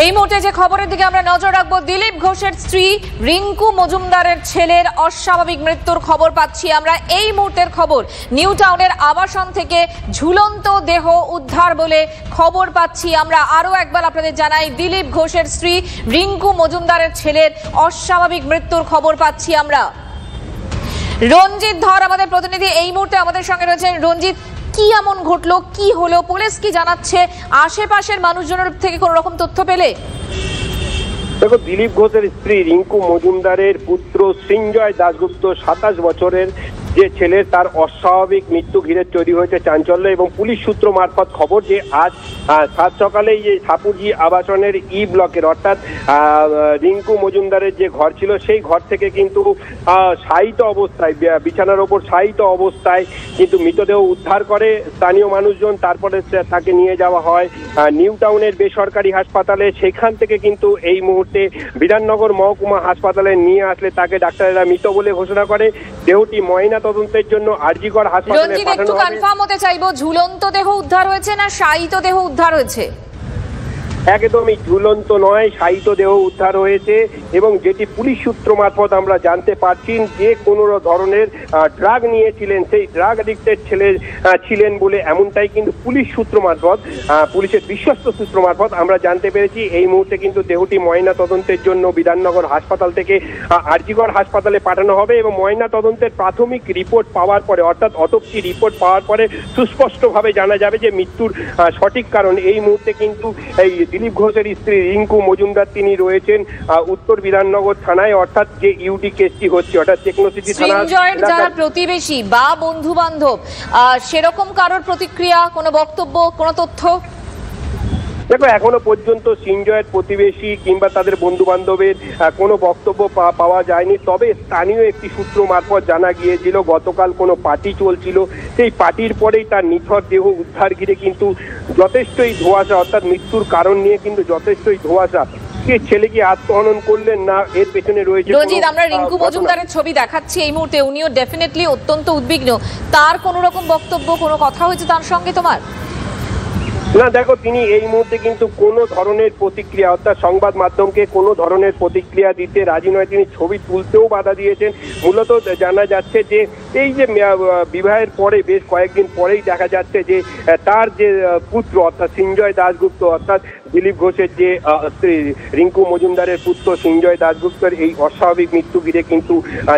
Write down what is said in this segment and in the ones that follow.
এই মুহূর্তে যে খবরের দিকে আমরা নজর রাখবো, দিলীপ ঘোষের স্ত্রী রিঙ্কু মজুমদারের ছেলের অস্বাভাবিক মৃত্যুর খবর পাচ্ছি আমরা। এই মুহূর্তের খবর, নিউ টাউনের আবাসন থেকে ঝুলন্ত দেহ উদ্ধার বলে খবর পাচ্ছি আমরা। আরো একবার আপনাদের জানাই, দিলীপ ঘোষের স্ত্রী রিঙ্কু মজুমদারের ছেলের অস্বাভাবিক মৃত্যুর খবর পাচ্ছি আমরা। রঞ্জিত ধর আমাদের প্রতিনিধি এই মুহূর্তে আমাদের সঙ্গে রয়েছেন। রঞ্জিত, কি এমন ঘটলো, কি হলো, পুলিশ কি জানাচ্ছে, আশেপাশের মানুষজনের থেকে কোন রকম তথ্য পেলে? দেখো, দিলীপ ঘোষের স্ত্রী রিঙ্কু মজুমদারের পুত্র সৃঞ্জয় দাশগুপ্ত 27 বছরের যে ছেলে, তার অস্বাভাবিক মৃত্যু ঘিরে তৈরি হয়েছে চাঞ্চল্য। এবং পুলিশ সূত্র মারফত খবর যে আজ 7 সকালে যে সাপুরজি আবাসনের ব্লকের অর্থাৎ রিঙ্কু মজুমদারের যে ঘর ছিল, সেই ঘর থেকে কিন্তু শায়িত অবস্থায়, বিছানার ওপর শায়িত অবস্থায় কিন্তু মৃতদেহ উদ্ধার করে স্থানীয় মানুষজন। তারপরে তাকে নিয়ে যাওয়া হয় নিউ টাউনের বেসরকারি হাসপাতালে। সেখান থেকে কিন্তু এই মুহূর্তে বিধাননগর মহকুমা হাসপাতালে নিয়ে আসলে তাকে ডাক্তারেরা মৃত বলে ঘোষণা করে। দেহটি ময়না তদন্তের জন্য আরজিকর হাসপাতালে পাঠানো হবে। একটু কনফার্ম হতে চাইবো, ঝুলন্ত দেহ উদ্ধার হয়েছে না শায়িত দেহ উদ্ধার হয়েছে? একদমই ঝুলন্ত নয়, শায়িত দেহ উদ্ধার হয়েছে। এবং যেটি পুলিশ সূত্র মারফত আমরা জানতে পারছি, যে কোনো ধরনের ড্রাগ নিয়েছিলেন, সেই ড্রাগ অ্যাডিক্টেড ছেলে ছিলেন বলে এমনটাই কিন্তু পুলিশ সূত্র মারফত, পুলিশের বিশ্বস্ত সূত্র মারফত আমরা জানতে পেরেছি। এই মুহূর্তে কিন্তু দেহটি ময়না তদন্তের জন্য বিধাননগর হাসপাতাল থেকে আরজিকর হাসপাতালে পাঠানো হবে। এবং ময়না তদন্তের প্রাথমিক রিপোর্ট পাওয়ার পরে, অর্থাৎ অটোপসি রিপোর্ট পাওয়ার পরে সুস্পষ্টভাবে জানা যাবে যে মৃত্যুর সঠিক কারণ। এই মুহূর্তে কিন্তু এই দিলীপ ঘোষের স্ত্রী রিঙ্কু মজুমদার তিনি রয়েছেন উত্তর বিধাননগর থানায়, অর্থাৎ যে ইউডি কেসটি হচ্ছে, অর্থাৎ টেকনোসিটি থানা। সৃঞ্জয়ের যারা প্রতিবেশী বা বন্ধু বান্ধব, সেরকম কারোর প্রতিক্রিয়া, কোনো বক্তব্য, কোনো তথ্য? দেখো, এখনো পর্যন্ত সৃঞ্জয়ের প্রতিবেশী কিংবা তাদের বন্ধু বান্ধবের কোনো বক্তব্য পাওয়া যায়নি। তবে স্থানীয় একটি সূত্র মারফত জানা গিয়েছিল গতকাল কোনো পার্টি চলছিল, সেই পার্টির পরেই তার নিথর দেহ উদ্ধার ঘিরে কিন্তু যথেষ্টই ধোঁয়াশা, অর্থাৎ মৃত্যুর কারণ নিয়ে কিন্তু যথেষ্টই ধোঁয়াশা। ছেলে কি আত্মহনন করলেন না এর পেছনে রয়েছে? রঞ্জিত, আমরা রিঙ্কু মজুমদারের ছবি দেখাচ্ছি এই মুহূর্তে, উনিও ডেফিনেটলি অত্যন্ত উদ্বিগ্ন। তার কোন রকম বক্তব্য, কোনো কথা হয়েছে তার সঙ্গে তোমার? না, দেখো, তিনি এই মুহূর্তে কিন্তু কোনো ধরনের প্রতিক্রিয়া, অর্থাৎ সংবাদ মাধ্যমকে কোনো ধরনের প্রতিক্রিয়া দিতে রাজি নয়। তিনি ছবি তুলতেও বাধা দিয়েছেন। মূলত জানা যাচ্ছে যে এই যে বিবাহের পরে বেশ কয়েকদিন পরেই দেখা যাচ্ছে যে তার যে পুত্র, অর্থাৎ সৃঞ্জয় দাশগুপ্ত, অর্থাৎ দিলীপ ঘোষের যে স্ত্রী রিঙ্কু মজুমদারের পুত্র সৃঞ্জয় দাশগুপ্তের এই অস্বাভাবিক মৃত্যু ঘিরে কিন্তু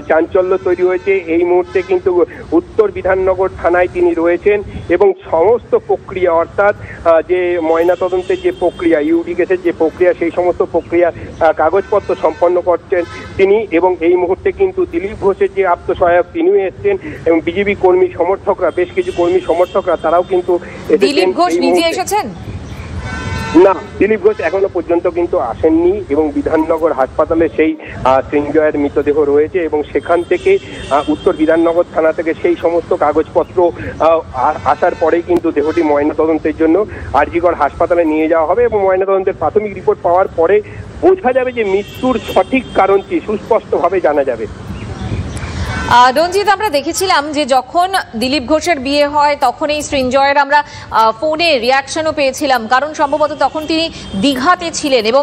চাঞ্চল্য তৈরি হয়েছে। এই মুহূর্তে কিন্তু উত্তর বিধাননগর থানায় তিনি রয়েছেন এবং সমস্ত প্রক্রিয়া, অর্থাৎ যে ময়নাতদন্তের যে প্রক্রিয়া, ইউডি কেসের যে প্রক্রিয়া, সেই সমস্ত প্রক্রিয়া কাগজপত্র সম্পন্ন করছেন তিনি। এবং এই মুহূর্তে কিন্তু দিলীপ ঘোষের যে আত্মসহায়ক তিনিও এসছেন এবং বিজেপি কর্মী সমর্থকরা, বেশ কিছু কর্মী সমর্থকরা, তারাও কিন্তু দিলীপ ঘোষ নিজে এসেছেন? না, দিলীপ ঘোষ এখনো পর্যন্ত কিন্তু আসেননি। এবং বিধাননগর হাসপাতালে সেই সৃঞ্জয়ের মৃতদেহ রয়েছে এবং সেখান থেকে উত্তর বিধাননগর থানা থেকে সেই সমস্ত কাগজপত্র আসার পরেই কিন্তু দেহটি ময়নাতদন্তের জন্য আরজিকর হাসপাতালে নিয়ে যাওয়া হবে। এবং ময়নাতদন্তের প্রাথমিক রিপোর্ট পাওয়ার পরে বোঝা যাবে যে মৃত্যুর সঠিক কারণটি সুস্পষ্টভাবে জানা যাবে। রঞ্জিত, আমরা দেখেছিলাম যে যখন দিলীপ ঘোষের বিয়ে হয় তখন এই সৃঞ্জয়ের আমরা ফোনে রিয়াকশনও পেয়েছিলাম, কারণ সম্ভবত তখন তিনি দীঘাতে ছিলেন এবং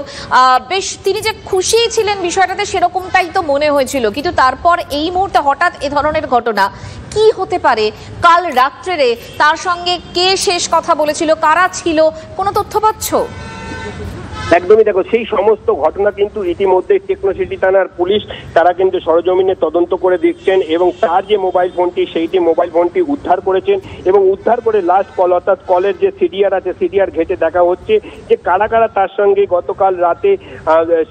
বেশ তিনি যে খুশি ছিলেন বিষয়টাতে সেরকমটাই তো মনে হয়েছিল। কিন্তু তারপর এই মুহূর্তে হঠাৎ এ ধরনের ঘটনা, কি হতে পারে? কাল রাত্রে তার সঙ্গে কে শেষ কথা বলেছিল, কারা ছিল, কোনো তথ্য পাচ্ছ? একদমই, দেখো, সেই সমস্ত ঘটনা কিন্তু ইতিমধ্যে টেকনোসিটি থানার পুলিশ তারা কিন্তু সরজমিনে তদন্ত করে দেখছেন এবং তার যে মোবাইল ফোনটি, সেইটি মোবাইল ফোনটি উদ্ধার করেছেন। এবং উদ্ধার করে লাস্ট কল, অর্থাৎ কলের যে সিডিআর আছে, সিডিআর ঘেটে দেখা হচ্ছে যে কারা কারা তার সঙ্গে গতকাল রাতে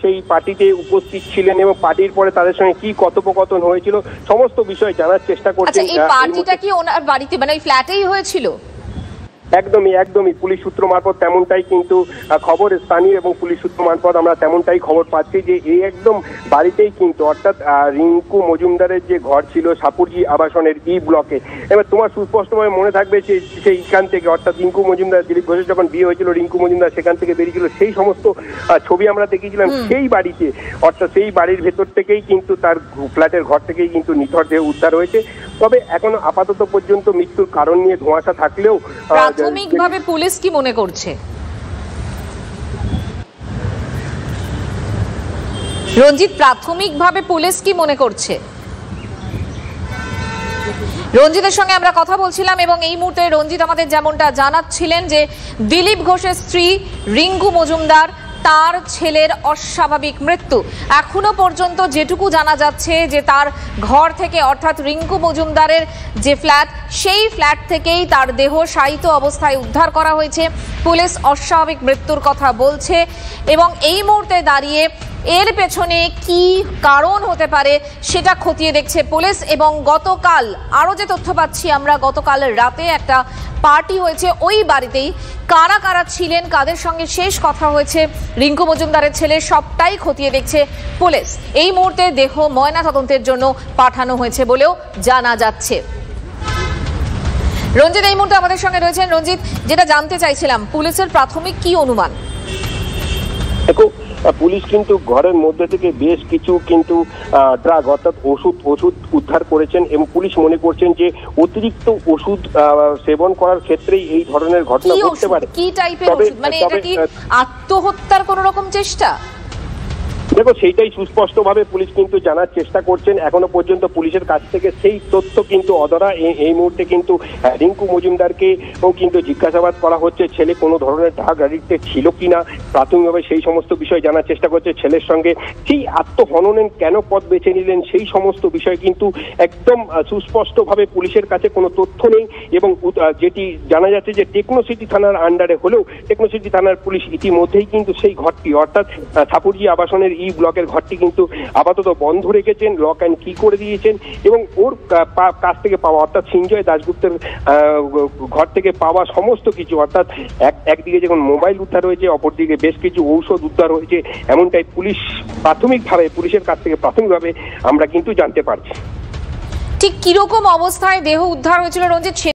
সেই পার্টিতে উপস্থিত ছিলেন এবং পার্টির পরে তাদের সঙ্গে কি কথোপকথন হয়েছিল, সমস্ত বিষয় জানার চেষ্টা করছেন। এই পার্টিটা কি ওনার বাড়িতে, মানে ওই ফ্ল্যাটেই হয়েছিল? একদমই পুলিশ সূত্র মারফত তেমনটাই কিন্তু খবর, স্থানীয় এবং পুলিশ সূত্র মারফত আমরা তেমনটাই খবর পাচ্ছি যে এই একদম বাড়িতেই কিন্তু, অর্থাৎ রিঙ্কু মজুমদারের যে ঘর ছিল সাপুরজি আবাসনের ব্লকে। এবার তোমার সুস্পষ্টভাবে মনে থাকবে যে সেইখান থেকে, অর্থাৎ রিঙ্কু মজুমদার, দিলীপ ঘোষের যখন বিয়ে হয়েছিল, রিঙ্কু মজুমদার সেখান থেকে বেরিয়েছিল, সেই সমস্ত ছবি আমরা দেখিয়েছিলাম সেই বাড়িতে। অর্থাৎ সেই বাড়ির ভেতর থেকেই কিন্তু, তার ফ্ল্যাটের ঘর থেকেই কিন্তু নিথর দেহ উদ্ধার হয়েছে। তবে এখনো আপাতত পর্যন্ত মৃত্যুর কারণ নিয়ে ধোঁয়াশা থাকলেও প্রাথমিকভাবে পুলিশ কি মনে করছে? রঞ্জিত, প্রাথমিকভাবে পুলিশ কি মনে করছে? রঞ্জিতের সঙ্গে আমরা কথা বলছিলাম এবং এই মুহূর্তে রঞ্জিত আমাদের যেমনটা জানাচ্ছিলেন যে দিলীপ ঘোষের স্ত্রী রিঙ্কু মজুমদার, তার ছেলের অস্বাভাবিক মৃত্যু। এখনো পর্যন্ত যেটুকু জানা যাচ্ছে যে তার ঘর থেকে, অর্থাৎ রিঙ্কু মজুমদারের যে ফ্ল্যাট, সেই ফ্ল্যাট থেকেই তার দেহ শায়িত অবস্থায় উদ্ধার করা হয়েছে। পুলিশ অস্বাভাবিক মৃত্যুর কথা বলছে এবং এই মুহূর্তে দাঁড়িয়ে এর পেছনে কি কারণ হতে পারে সেটা খতিয়ে দেখছে পুলিশ। এবং গতকাল আরও যে তথ্য পাচ্ছি আমরা, গতকাল রাতে একটা পার্টি হয়েছে ওই বাড়িতেই। কারা কারা ছিলেন, কাদের সঙ্গে শেষ কথা হয়েছে রিঙ্কু মজুমদারের ছেলে, সবটাই খতিয়ে দেখছে পুলিশ। এই মুহূর্তে দেহ ময়না তদন্তের জন্য পাঠানো হয়েছে বলেও জানা যাচ্ছে। রঞ্জিত এই মুহূর্তে আমাদের সঙ্গে রয়েছেন। রঞ্জিত, যেটা জানতে চাইছিলাম, পুলিশের প্রাথমিক কি অনুমান? দেখো, পুলিশ কিন্তু ঘরের মধ্যে থেকে বেশ কিছু কিন্তু ড্রাগ অর্থাৎ ওষুধ উদ্ধার করেছেন এবং পুলিশ মনে করছেন যে অতিরিক্ত ওষুধ সেবন করার ক্ষেত্রেই এই ধরনের ঘটনা ঘটতে পারে। কি টাইপের ওষুধ? মানে এটা কি আত্মহত্যার কোনো রকম চেষ্টা? দেখো, সেইটাই সুস্পষ্টভাবে পুলিশ কিন্তু জানার চেষ্টা করছেন। এখনো পর্যন্ত পুলিশের কাছ থেকে সেই তথ্য কিন্তু অধরা। এই মুহূর্তে কিন্তু রিঙ্কু মজুমদারকেও কিন্তু জিজ্ঞাসাবাদ করা হচ্ছে, ছেলে কোনো ধরনের ড্রাগ অ্যাডিক্টেড ছিল কিনা। প্রাথমিকভাবে সেই সমস্ত বিষয় জানার চেষ্টা করছে। ছেলের সঙ্গে সেই আত্মহননের কেন পথ বেছে নিলেন, সেই সমস্ত বিষয় কিন্তু একদম সুস্পষ্টভাবে পুলিশের কাছে কোনো তথ্য নেই। এবং যেটি জানা যাচ্ছে যে টেকনোসিটি থানার আন্ডারে হলেও টেকনোসিটি থানার পুলিশ ইতিমধ্যেই কিন্তু সেই ঘরটি, অর্থাৎ ঠাকুরজি আবাসনের ই ব্লকের ঘরটি কিন্তু আপাতত বন্ধ রেখেছেন, লক অ্যান্ড কি করে দিয়েছেন। এবং ওর কাছ থেকে পাওয়া, অর্থাৎ সঞ্জয় দাশগুপ্তের ঘর থেকে পাওয়া সমস্ত কিছু, অর্থাৎ একদিকে যেমন মোবাইল উদ্ধার হয়েছে, অপরদিকে বেশ কিছু ঔষধ উদ্ধার হয়েছে, এমনটাই পুলিশ পুলিশের কাছ থেকে প্রাথমিকভাবে আমরা কিন্তু জানতে পারছি। ঠিক কিরকম অবস্থায় দেহ উদ্ধার হয়েছিল রঞ্জিত?